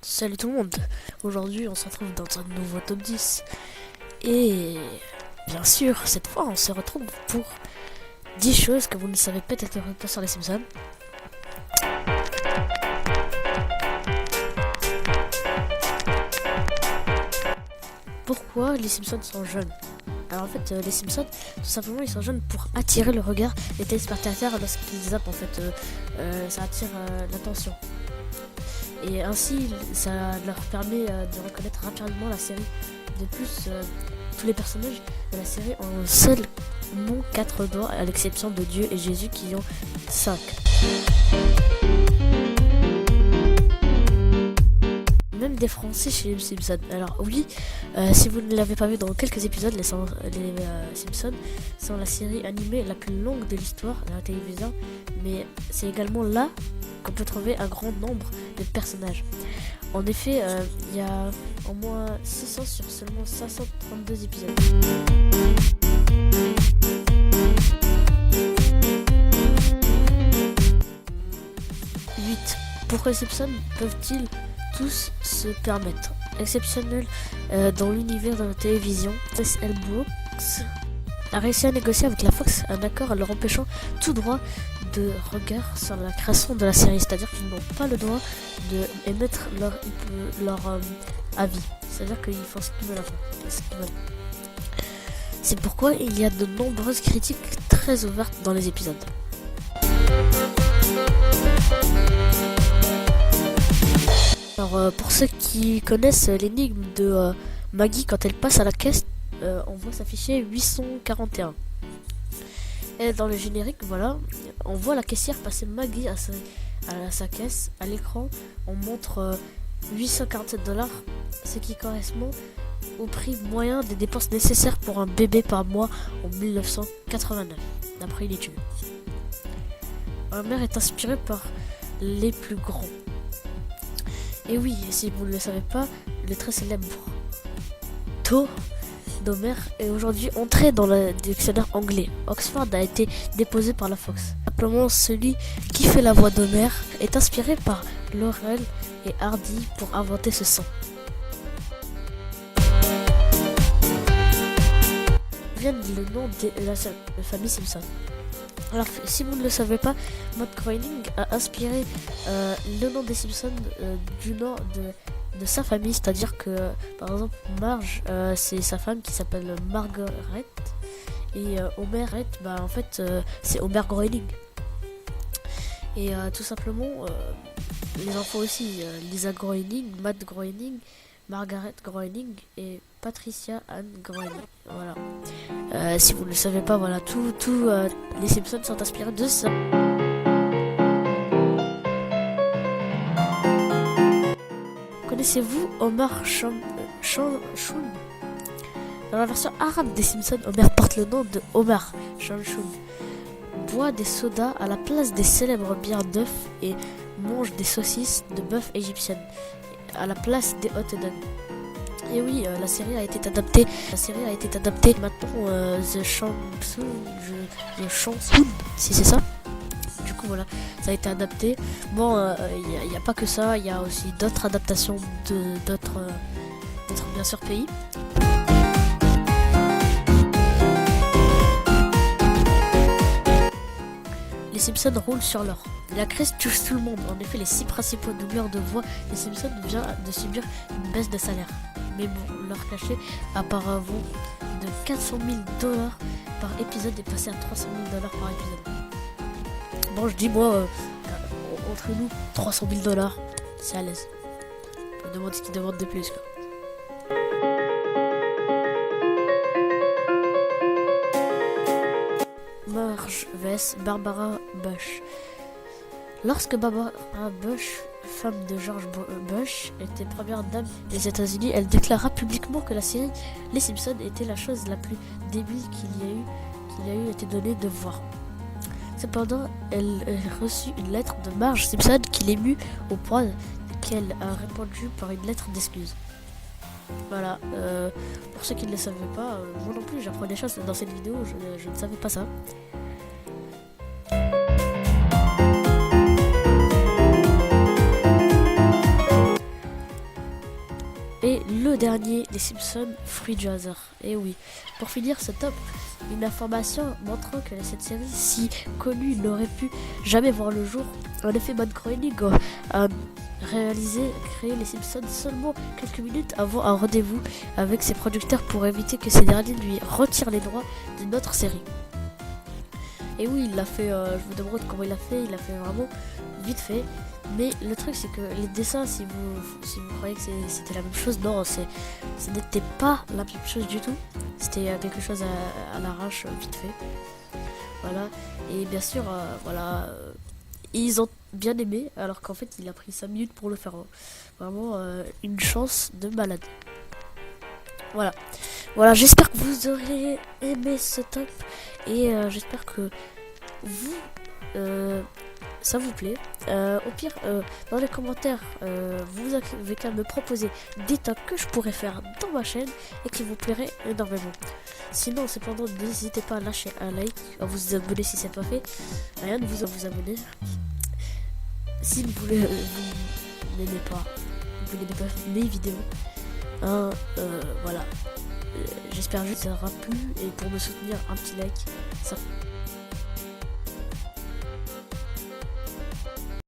Salut tout le monde, aujourd'hui on se retrouve dans un nouveau top 10 et bien sûr cette fois on se retrouve pour 10 choses que vous ne savez peut-être pas sur les Simpsons. Pourquoi les Simpsons sont jeunes? Alors en fait les Simpsons tout simplement ils sont jeunes pour attirer le regard des téléspectateurs lorsqu'ils zappent en fait, ça attire l'attention. Et ainsi, ça leur permet de reconnaître rapidement la série. De plus, tous les personnages de la série ont seulement 4 doigts, à l'exception de Dieu et Jésus qui ont 5. Même des Français chez les Simpsons. Alors oui, si vous ne l'avez pas vu dans quelques épisodes, les Simpsons sont la série animée la plus longue de l'histoire de la télévision. Mais c'est également là qu'on peut trouver un grand nombre de personnages. En effet, il y a au moins 600 sur seulement 532 épisodes. Pourquoi les Simpsons peuvent-ils tous se permettre? Exceptionnel dans l'univers de la télévision, S.L. Brooks a réussi à négocier avec la Fox un accord leur empêchant tout droit de regard sur la création de la série, c'est-à-dire qu'ils n'ont pas le droit d'émettre leur avis, c'est-à-dire qu'ils font ce qu'ils veulent. C'est pourquoi il y a de nombreuses critiques très ouvertes dans les épisodes. Alors pour ceux qui connaissent l'énigme de Maggie quand elle passe à la caisse, on voit s'afficher 841. Et dans le générique, voilà, on voit la caissière passer Maggie à sa caisse. À l'écran, on montre $847, ce qui correspond au prix moyen des dépenses nécessaires pour un bébé par mois en 1989, d'après une étude. Homer est inspiré par les plus grands. Et oui, si vous ne le savez pas, le très célèbre taux d'Homer est aujourd'hui entré dans le dictionnaire anglais. Oxford a été déposé par la Fox. Simplement, celui qui fait la voix d'Homer est inspiré par Laurel et Hardy pour inventer ce son. Vient le nom de la famille Simpson. Alors, si vous ne le savez pas, Matt Groening a inspiré le nom des Simpsons du nom de sa famille, c'est-à-dire que par exemple Marge, c'est sa femme qui s'appelle Margaret, et Homer, en fait c'est Homer Groening. Et tout simplement les enfants aussi, Lisa Groening, Matt Groening, Margaret Groening et Patricia Ann Groening. Voilà. Si vous ne le savez pas, voilà, tous les Simpsons sont inspirés de ça. Connaissez-vous Homer Shum? Dans la version arabe des Simpsons, Homer porte le nom de Homer Shum. Boit des sodas à la place des célèbres bières d'œufs et mange des saucisses de bœuf égyptiennes à la place des hot dogs. Et oui, la série a été adaptée. Maintenant, The Shampoo, si c'est ça. Du coup, voilà, ça a été adapté. Bon, il n'y a pas que ça, il y a aussi d'autres adaptations d'autres bien sûr pays. Les Simpsons roulent sur l'or. La crise touche tout le monde. En effet, les 6 principaux doubleurs de voix des Simpsons viennent de subir une baisse de salaire. Mais bon, leur cachet auparavant de $400,000 par épisode est passé à $300,000 par épisode. Bon, je dis moi, entre nous, $300,000, c'est à l'aise. On demande ce qu'ils demandent de plus, quoi. Marge vs Barbara Bush. Lorsque Barbara Bush, femme de George Bush, était première dame des États-Unis, elle déclara publiquement que la série Les Simpsons était la chose la plus débile qu'il a eu été donné de voir. Cependant, elle reçut une lettre de Marge Simpson qui l'émut au point qu'elle a répondu par une lettre d'excuse. Voilà, pour ceux qui ne le savaient pas, moi non plus j'apprends des choses dans cette vidéo, je ne savais pas ça. Et le dernier, les Simpsons Free Jazzer. Et oui, pour finir ce top, une information montrant que cette série si connue n'aurait pu jamais voir le jour. En effet, Matt Groening a créé les Simpsons seulement quelques minutes avant un rendez-vous avec ses producteurs pour éviter que ces derniers lui retirent les droits d'une autre série. Et oui, il l'a fait, je me demande comment il l'a fait vraiment vite fait. Mais le truc c'est que les dessins, si vous croyez que c'était la même chose, non, ce n'était pas la même chose du tout. C'était quelque chose à l'arrache, vite fait. Voilà. Et bien sûr, ils ont bien aimé, alors qu'en fait il a pris 5 minutes pour le faire. Vraiment une chance de malade. Voilà, j'espère que vous aurez aimé ce top. Et j'espère que vous... ça vous plaît. Au pire, dans les commentaires, vous avez qu'à me proposer des tops que je pourrais faire dans ma chaîne et qui vous plairaient énormément. Sinon, cependant, n'hésitez pas à lâcher un like, à vous abonner si c'est pas fait. Rien de vous abonner. Si vous voulez, vous n'aimez pas mes vidéos. Voilà. J'espère juste que ça aura plu et pour me soutenir, un petit like. Ça